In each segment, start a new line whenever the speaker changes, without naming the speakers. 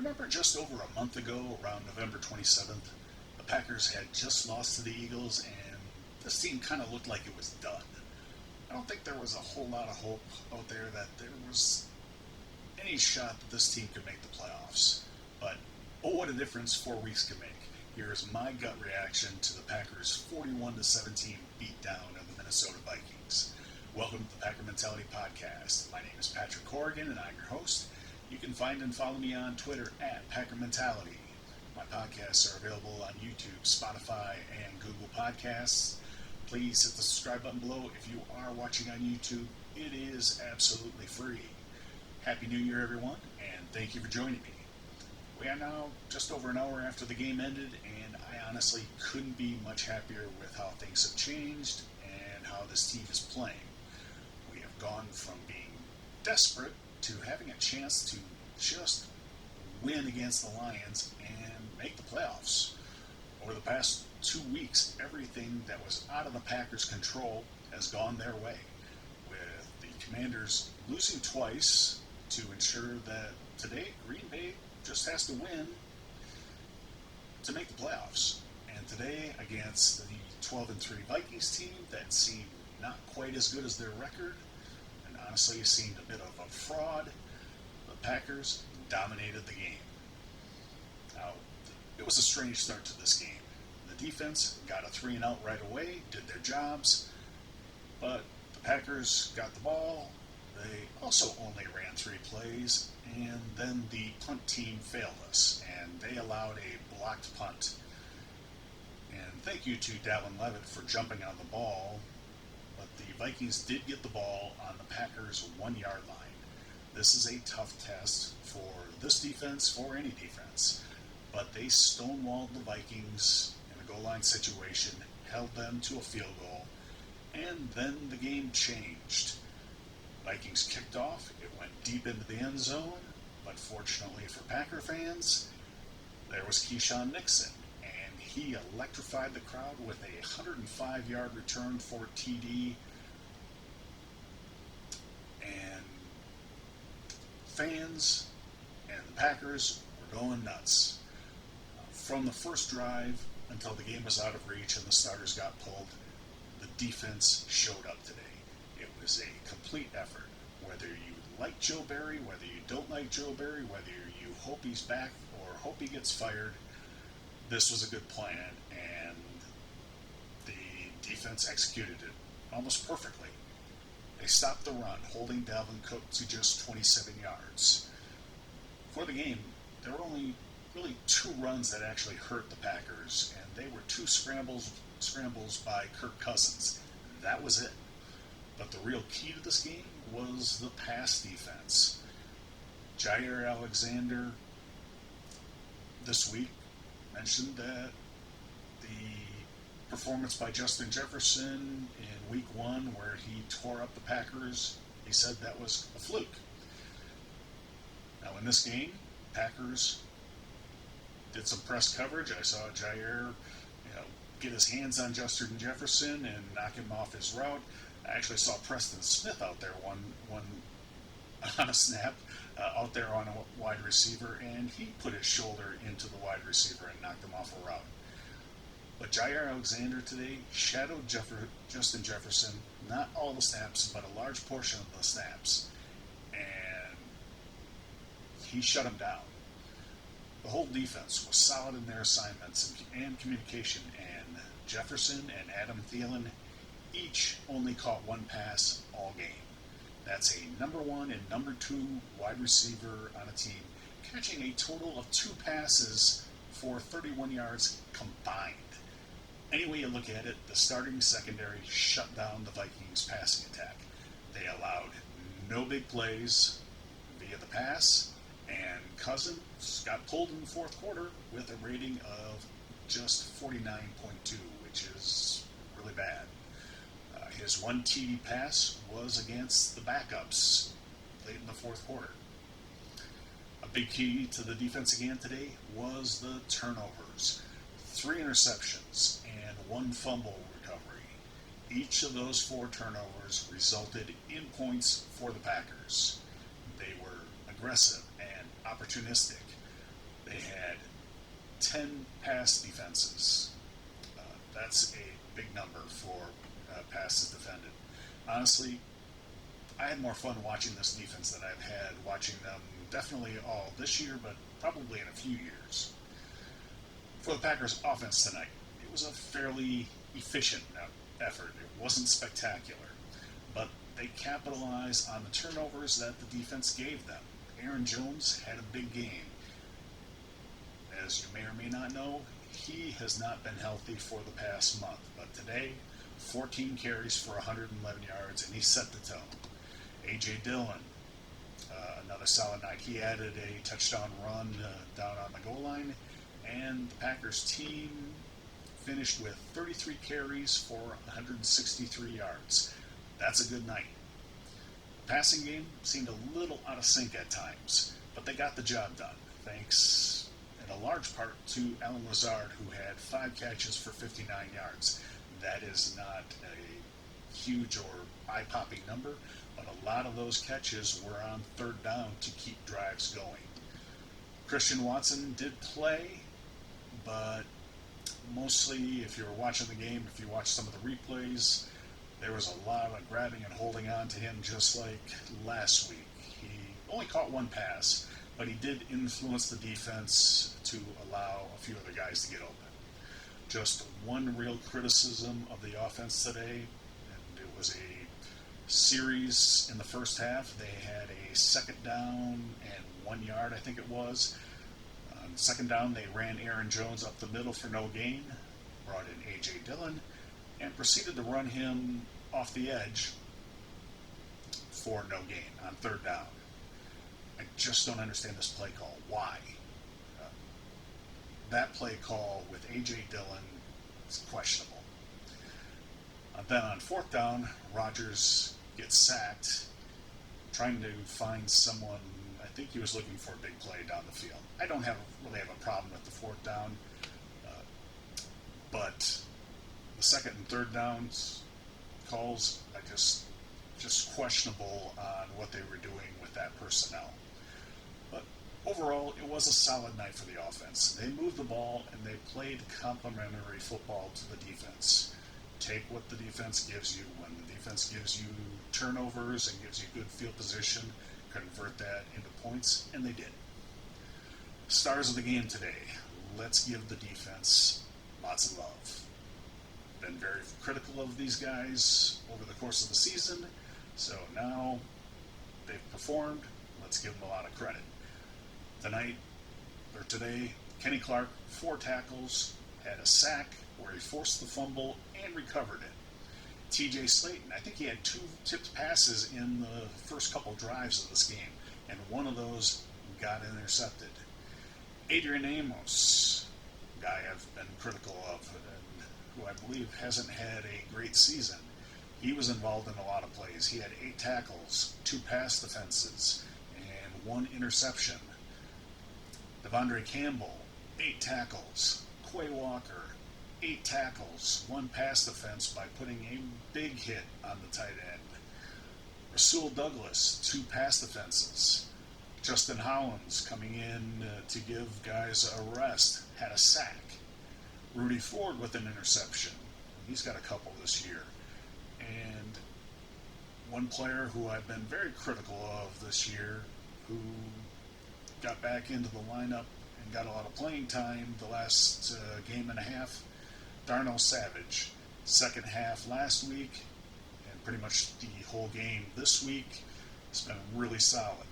Remember just over a month ago, around November 27th, the Packers had just lost to the Eagles and this team kind of looked like it was done. I don't think there was a whole lot of hope out there that there was any shot that this team could make the playoffs. But oh, what a difference 4 weeks can make. Here's my gut reaction to the Packers' 41-17 beatdown of the Minnesota Vikings. Welcome to the Packer Mentality Podcast. My name is Patrick Corrigan and I'm your host. You can find and follow me on Twitter at Packer Mentality. My podcasts are available on YouTube, Spotify, and Google Podcasts. Please hit the subscribe button below if you are watching on YouTube. It is absolutely free. Happy New Year, everyone, and thank you for joining me. We are now just over an hour after the game ended, and I honestly couldn't be much happier with how things have changed and how this team is playing. We have gone from being desperate to having a chance to just win against the Lions and make the playoffs. Over the past 2 weeks, everything that was out of the Packers' control has gone their way, with the Commanders losing twice to ensure that today Green Bay just has to win to make the playoffs. And today, against the 12-3 Vikings team that seemed not quite as good as their record, and honestly seemed a bit of a fraud, the Packers dominated the game. Now, it was a strange start to this game. The defense got a 3-and-out right away, did their jobs, but the Packers got the ball. They also only ran 3 plays, and then the punt team failed us, and they allowed a blocked punt. And thank you to Dalvin Levitt for jumping on the ball, but the Vikings did get the ball on the Packers' 1-yard line. This is a tough test for this defense, for any defense, but they stonewalled the Vikings in a goal line situation, held them to a field goal, and then the game changed. Vikings kicked off, it went deep into the end zone, but fortunately for Packer fans, there was Keyshawn Nixon, and he electrified the crowd with a 105-yard return for TD, and fans and the Packers were going nuts. From the first drive until the game was out of reach and the starters got pulled, the defense showed up today. It was a complete effort. Whether you like Joe Barry, whether you don't like Joe Barry, whether you hope he's back or hope he gets fired, this was a good plan, and the defense executed it almost perfectly. They stopped the run, holding Dalvin Cook to just 27 yards. For the game, there were only really 2 runs that actually hurt the Packers, and they were 2 scrambles by Kirk Cousins. That was it. But the real key to this game was the pass defense. Jaire Alexander this week mentioned that the performance by Justin Jefferson in week 1 where he tore up the Packers, he said that was a fluke. Now in this game, Packers did some press coverage. I saw Jaire get his hands on Justin Jefferson and knock him off his route. I actually saw Preston Smith out there one on a snap out there on a wide receiver, and he put his shoulder into the wide receiver and knocked him off a route. But Jaire Alexander today shadowed Justin Jefferson, not all the snaps, but a large portion of the snaps, and he shut him down. The whole defense was solid in their assignments and communication, and Jefferson and Adam Thielen each only caught 1 pass all game. That's a number 1 and number 2 wide receiver on a team catching a total of 2 passes for 31 yards combined. Any way you look at it, the starting secondary shut down the Vikings' passing attack. They allowed no big plays via the pass, and Cousins got pulled in the 4th quarter with a rating of just 49.2, which is really bad. His 1 TD pass was against the backups late in the 4th quarter. A big key to the defense again today was the turnovers. 3 interceptions and 1 fumble recovery. Each of those 4 turnovers resulted in points for the Packers. They were aggressive and opportunistic. They had 10 pass defenses. That's a big number for passes defended. Honestly, I had more fun watching this defense than I've had watching them definitely all this year, but probably in a few years. For the Packers offense tonight, it was a fairly efficient effort. It wasn't spectacular, but they capitalized on the turnovers that the defense gave them. Aaron Jones had a big game. As you may or may not know, he has not been healthy for the past month, but today, 14 carries for 111 yards, and he set the tone. A.J. Dillon, another solid night. He added a touchdown run down on the goal line, and the Packers team finished with 33 carries for 163 yards. That's a good night. The passing game seemed a little out of sync at times, but they got the job done, thanks in a large part to Allen Lazard, who had 5 catches for 59 yards. That is not a huge or eye-popping number, but a lot of those catches were on third down to keep drives going. Christian Watson did play, but mostly if you were watching the game, if you watched some of the replays, there was a lot of grabbing and holding on to him just like last week. He only caught 1 pass, but he did influence the defense to allow a few other guys to get open. Just one real criticism of the offense today, and it was a series in the first half. They had a second down and 1 yard, I think it was. On second down, they ran Aaron Jones up the middle for no gain, brought in A.J. Dillon, and proceeded to run him off the edge for no gain on third down. I just don't understand this play call. Why? That play call with A.J. Dillon is questionable. Then on fourth down, Rodgers gets sacked, trying to find someone. I think he was looking for a big play down the field. I don't really have a problem with the fourth down, but the second and third downs calls, I just questionable on what they were doing with that personnel. But overall, it was a solid night for the offense. They moved the ball and they played complementary football to the defense. Take what the defense gives you. When the defense gives you turnovers and gives you good field position, convert that into points, and they did. Stars of the game today. Let's give the defense lots of love. Been very critical of these guys over the course of the season, so now they've performed. Let's give them a lot of credit. Today, Kenny Clark, 4 tackles, had a sack where he forced the fumble and recovered it. TJ Slayton, I think he had 2 tipped passes in the first couple drives of this game, and one of those got intercepted. Adrian Amos, a guy I've been critical of, and who I believe hasn't had a great season. He was involved in a lot of plays. He had 8 tackles, 2 pass defenses, and 1 interception. Devondre Campbell, 8 tackles. Quay Walker, 8 tackles, 1 pass defense by putting a big hit on the tight end. Rasul Douglas, 2 pass defenses. Justin Hollins coming in to give guys a rest, had a sack. Rudy Ford with an interception. He's got a couple this year. And one player who I've been very critical of this year, who got back into the lineup and got a lot of playing time the last game and a half, Darnell Savage. Second half last week, and pretty much the whole game this week, has been really solid.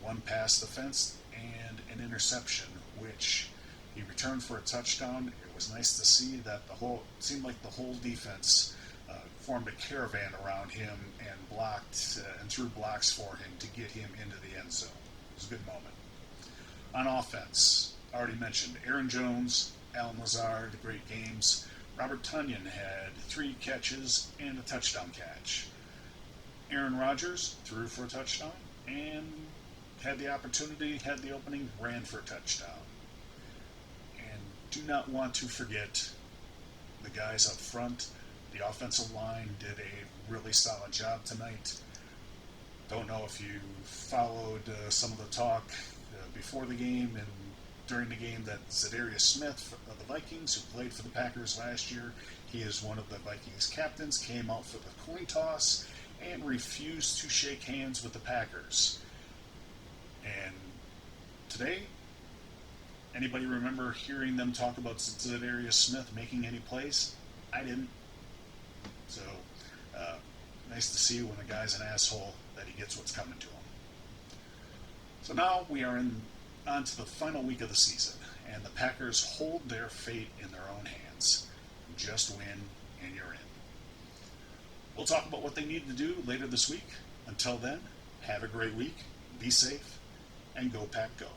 1 pass defense and an interception, which he returned for a touchdown. It was nice to see that it seemed like the whole defense formed a caravan around him and blocked and threw blocks for him to get him into the end zone. It was a good moment. On offense, I already mentioned Aaron Jones, Allen Lazard, great games. Robert Tonyan had 3 catches and a touchdown catch. Aaron Rodgers threw for a touchdown and had the opportunity, had the opening, ran for a touchdown. And do not want to forget the guys up front. The offensive line did a really solid job tonight. Don't know if you followed some of the talk before the game and during the game that Jaire Smith of the Vikings, who played for the Packers last year, he is one of the Vikings captains, came out for the coin toss and refused to shake hands with the Packers. And today, anybody remember hearing them talk about Jaire Smith making any plays? I didn't. So, nice to see when a guy's an asshole that he gets what's coming to him. So now we are on to the final week of the season, and the Packers hold their fate in their own hands. Just win, and you're in. We'll talk about what they need to do later this week. Until then, have a great week, be safe, and go Pack Go.